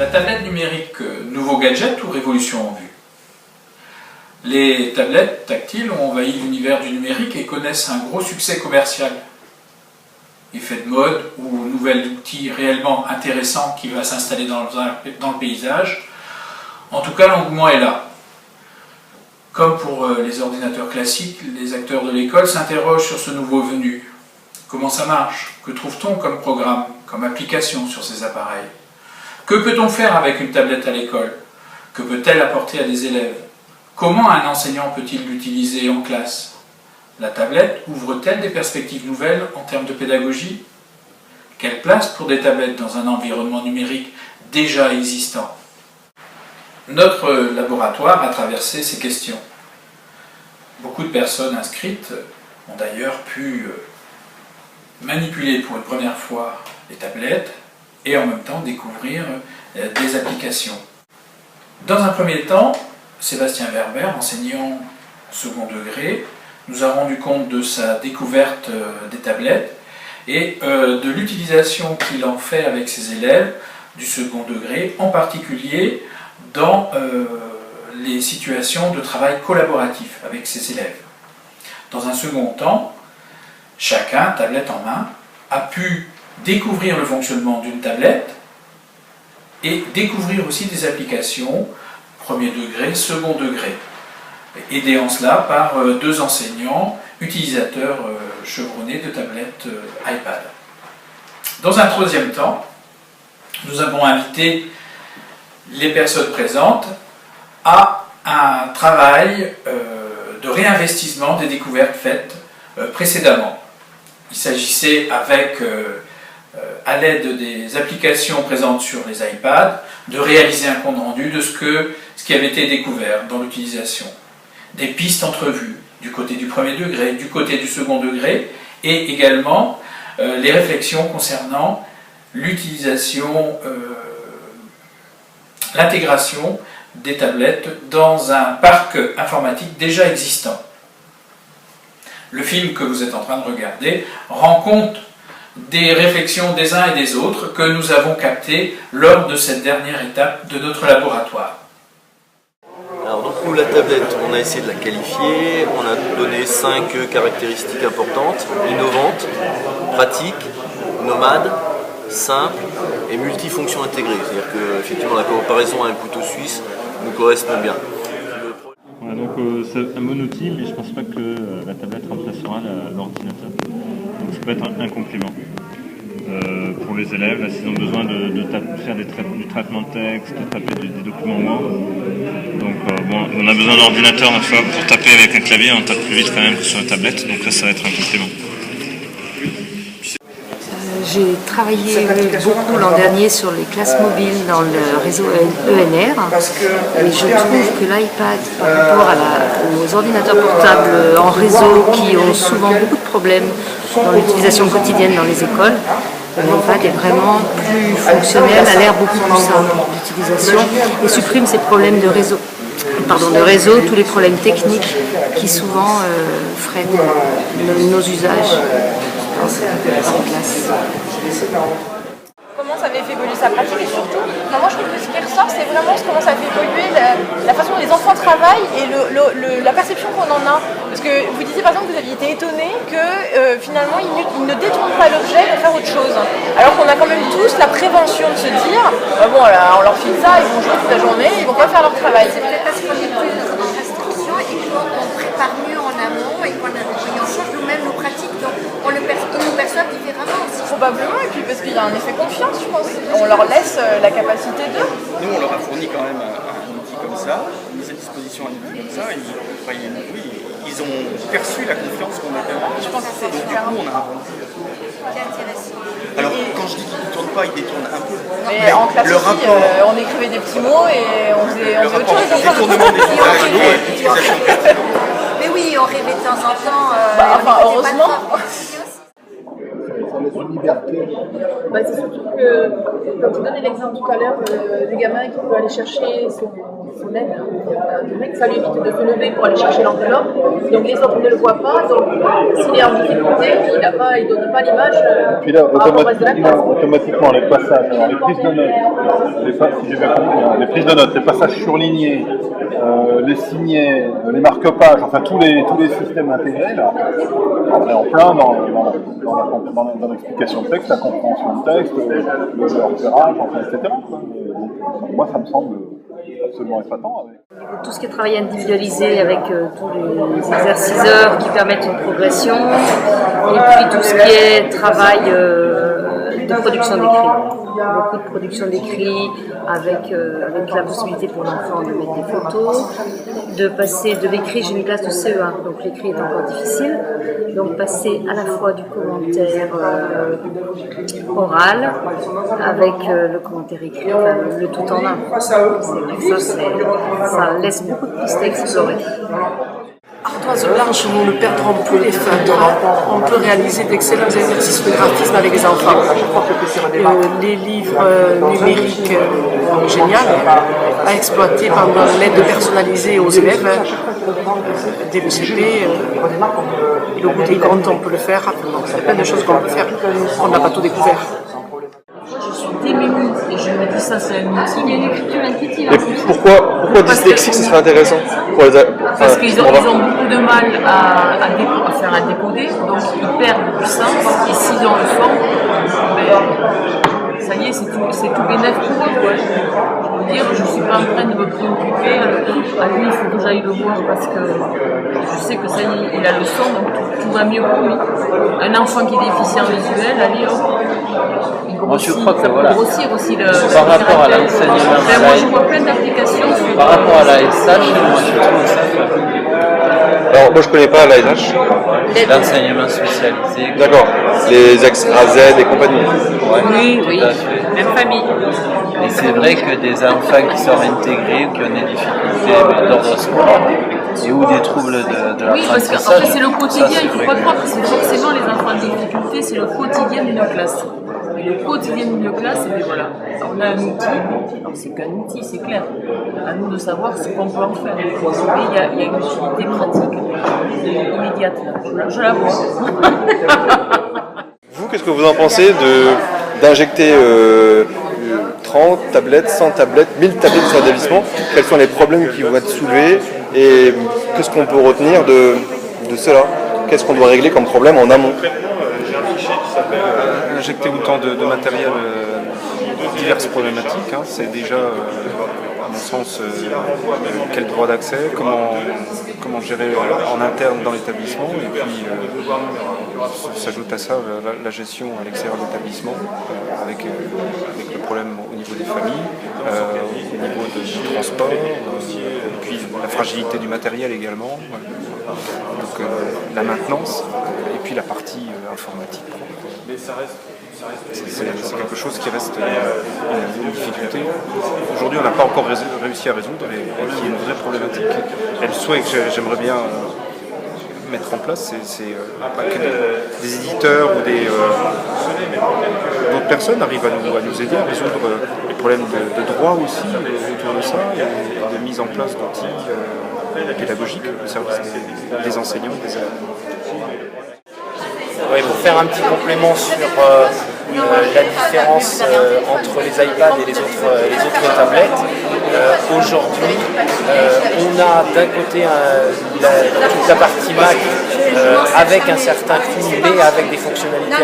La tablette numérique, nouveau gadget ou révolution en vue? Les tablettes tactiles ont envahi l'univers du numérique et connaissent un gros succès commercial. Effet de mode ou nouvel outil réellement intéressant qui va s'installer dans le paysage. En tout cas, l'engouement est là. Comme pour les ordinateurs classiques, les acteurs de l'école s'interrogent sur ce nouveau venu. Comment ça marche? Que trouve-t-on comme programme, comme application sur ces appareils? Que peut-on faire avec une tablette à l'école? Que peut-elle apporter à des élèves? Comment un enseignant peut-il l'utiliser en classe? La tablette ouvre-t-elle des perspectives nouvelles en termes de pédagogie? Quelle place pour des tablettes dans un environnement numérique déjà existant? Notre laboratoire a traversé ces questions. Beaucoup de personnes inscrites ont d'ailleurs pu manipuler pour une première fois les tablettes et en même temps découvrir des applications. Dans un premier temps, Sébastien Werber, enseignant second degré, nous a rendu compte de sa découverte des tablettes et de l'utilisation qu'il en fait avec ses élèves du second degré, en particulier dans les situations de travail collaboratif avec ses élèves. Dans un second temps, chacun, tablette en main, a pu découvrir le fonctionnement d'une tablette et découvrir aussi des applications premier degré, second degré, aidés en cela par deux enseignants utilisateurs chevronnés de tablettes iPad. Dans un troisième temps, nous avons invité les personnes présentes à un travail de réinvestissement des découvertes faites précédemment. Il s'agissait à l'aide des applications présentes sur les iPads, de réaliser un compte rendu de ce qui avait été découvert dans l'utilisation. Des pistes entrevues du côté du premier degré, du côté du second degré, et également les réflexions concernant l'utilisation, l'intégration des tablettes dans un parc informatique déjà existant. Le film que vous êtes en train de regarder rend compte des réflexions des uns et des autres que nous avons captées lors de cette dernière étape de notre laboratoire. Alors donc nous, la tablette, on a essayé de la qualifier, on a donné 5 caractéristiques importantes: innovantes, pratiques, nomades, simples et multifonctions intégrées. C'est-à-dire que effectivement la comparaison à un couteau suisse nous correspond bien. Ouais, donc c'est un bon outil, mais je ne pense pas que la tablette remplacera l'ordinateur. Donc ça peut être un complément. Pour les élèves, là, s'ils ont besoin de faire du traitement de texte, de taper des documents Word. Donc bon, on a besoin d'ordinateur fois pour taper avec un clavier, on tape plus vite quand même que sur la tablette, donc là ça va être un complément. J'ai travaillé beaucoup l'an dernier sur les classes mobiles dans le réseau ENR et je trouve que l'iPad par rapport aux ordinateurs portables en réseau qui ont souvent beaucoup de problèmes dans l'utilisation quotidienne dans les écoles, l'iPad est vraiment plus fonctionnel, a l'air beaucoup plus simple d'utilisation et supprime ces problèmes de réseau. Tous les problèmes techniques qui souvent freinent nos usages dans cette classe. Comment ça avait fait évoluer sa pratique et surtout, moi je trouve que ce qui ressort c'est vraiment comment ça fait évoluer la façon dont les enfants travaillent et la perception qu'on en a. Parce que vous disiez par exemple que vous aviez été étonné que finalement ils ne détournent pas l'objet pour faire autre chose. Alors qu'on a quand même tous la prévention de se dire, bon là, on leur file ça, ils vont jouer toute la journée, ils vont pas faire leur travail. C'est peut-être parce qu'on est plus en restriction et qu'on prépare mieux en amont et qu'on change nous-mêmes nos pratiques, donc ils nous perçoivent différemment aussi. Probablement, et puis parce qu'il y a un effet confiance, je pense. On leur laisse la capacité de... Nous, on leur a fourni quand même un outil comme ça, une mise à disposition un outil comme ça, et ils ont perçu la confiance qu'on a fait. Je pense que c'est donc super. Du coup, on a rendu. C'est intéressant. Alors, quand je dis qu'ils ne détournent pas, ils détournent un peu. Mais en classe le aussi, rapport, on écrivait des petits mots et on faisait autre chose. détournement des images et utilisation Mais oui, on rêvait de temps en temps. Enfin, heureusement. ça laisse une liberté. Bah, c'est surtout que, quand tu donnais l'exemple tout à l'heure du gamin qui peut aller chercher son aide, le mec, ça lui évite de se lever pour aller chercher l'enveloppe, donc les autres ne le voient pas, donc s'il est en difficulté, il ne donne pas l'image Puis là, par rapport au reste de la classe. automatiquement, les passages, alors les prises de notes, si j'ai bien compris, les prises de notes, les passages surlignés, les signets, les marque-pages, enfin tous les systèmes intégrés, là, on est en plein dans l'explication de texte, la compréhension de texte, le repérage, enfin, etc. Donc, moi, ça me semble absolument épatant. Tout ce qui est travail individualisé avec tous les exerciceurs qui permettent une progression, et puis tout ce qui est travail de production d'écrit. Beaucoup de production d'écrit avec la possibilité pour l'enfant de mettre des photos, de passer de l'écrit, j'ai une classe de CE1, donc l'écrit est encore difficile, donc passer à la fois du commentaire oral avec le commentaire écrit, enfin, le tout en un. Ça laisse beaucoup de pistes à explorer. Ardoise blanche, nous ne perdrons plus les fins. On peut réaliser d'excellents exercices de graphisme avec les enfants. Les livres numériques, génial, à exploiter pendant l'aide personnalisée aux élèves. Dès le CP, le bout des comptes, on peut le faire. Il y a plein de choses qu'on peut faire. On n'a pas tout découvert. Je suis démunie et je me dis ça c'est un outil. Il y a une écriture intuitive. Et pourquoi dyslexique ce serait intéressant pour les parce qu'ils ont beaucoup de mal à faire un décoder, donc ils perdent de puissance et s'ils ont le fond, ben, ça y est, c'est tout bénéfique pour eux. Quoi. Je veux dire, je ne suis pas en train de me préoccuper, à lui il faut que j'aille le voir parce que je sais que ça y est, il a le son, donc tout va mieux pour lui. Un enfant qui est déficient visuel, allez il grossit, moi, je crois que, voilà, grossir aussi le par rapport à l'enseignement, moi je vois plein d'applications. Par rapport à la SH, moi je trouve ça. Alors moi je connais pas l'ASH. L'enseignement spécialisé. D'accord. Les AZ et compagnie. Ouais, oui, même famille. Et c'est vrai que des enfants qui sont intégrés ou qui ont des difficultés d'ordre scolaire et ou des troubles de la oui, parce qu'en fait c'est le quotidien, il ne faut pas croire que c'est forcément les enfants en difficulté, c'est le quotidien d'une classe. Et le quotidien d'une classe, et bien voilà, on a un outil, alors c'est qu'un outil, c'est clair, à nous de savoir ce qu'on peut en faire. Mais il y a une utilité pratique immédiate, là. Je la vois. Vous, qu'est-ce que vous en pensez d'injecter 30 tablettes, 100 tablettes, 1000 tablettes sur l'établissement? Quels sont les problèmes qui vont être soulevés et qu'est-ce qu'on peut retenir de cela? Qu'est-ce qu'on doit régler comme problème en amont? Injecter autant de matériel diverses problématiques, hein, c'est déjà, à mon sens, quel droit d'accès, comment gérer en interne dans l'établissement, et puis s'ajoute à ça la gestion à l'extérieur de l'établissement, avec le problème au niveau des familles, au niveau du transport, et puis la fragilité du matériel également, donc la maintenance, et puis la partie informatique. C'est quelque chose qui reste une difficulté. Aujourd'hui, on n'a pas encore réussi à résoudre et qui est une vraie problématique. Et le souhait que j'aimerais bien mettre en place, c'est que des éditeurs ou d'autres personnes arrivent à nous aider à résoudre les problèmes de droit aussi autour de ça et de mise en place d'outils pédagogiques au service des enseignants et des élèves. Ouais, pour faire un petit complément sur la différence entre les iPads et les autres tablettes, aujourd'hui on a d'un côté toute la partie Mac avec un certain coût mais avec des fonctionnalités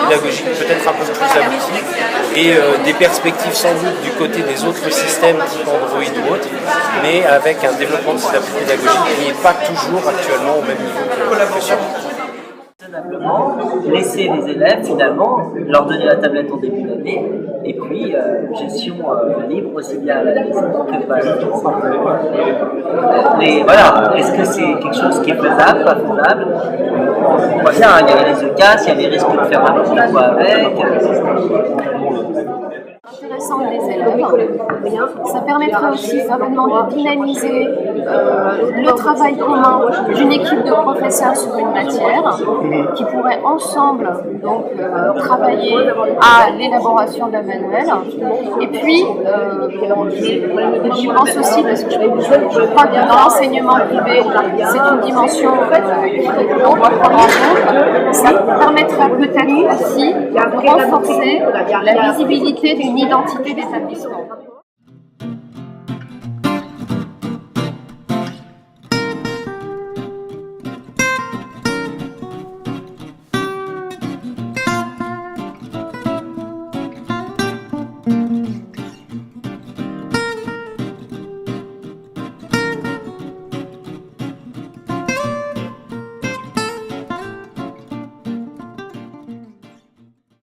pédagogiques peut-être un peu plus abouties et des perspectives sans doute du côté des autres systèmes type Android ou autres, mais avec un développement de cette appli pédagogique qui n'est pas toujours actuellement au même niveau que sur simplement laisser les élèves finalement leur donner la tablette en début d'année et puis gestion libre aussi bien à la maison que pas à la maison. Mais voilà, est-ce que c'est quelque chose qui est faisable, pas faisable? On voit bien, il y a les risques de casse, il y a les risques de faire n'importe quoi avec. Intéressant des élèves. Ça permettrait aussi certainement de dynamiser le travail commun d'une équipe de professeurs sur une matière qui pourraient ensemble donc travailler à l'élaboration d'un manuel. Et puis, j'y pense aussi parce que je crois que dans l'enseignement privé, c'est une dimension qu'on doit prendre en compte. Ça permettrait peut-être aussi de renforcer la visibilité d'une identité d'établissement.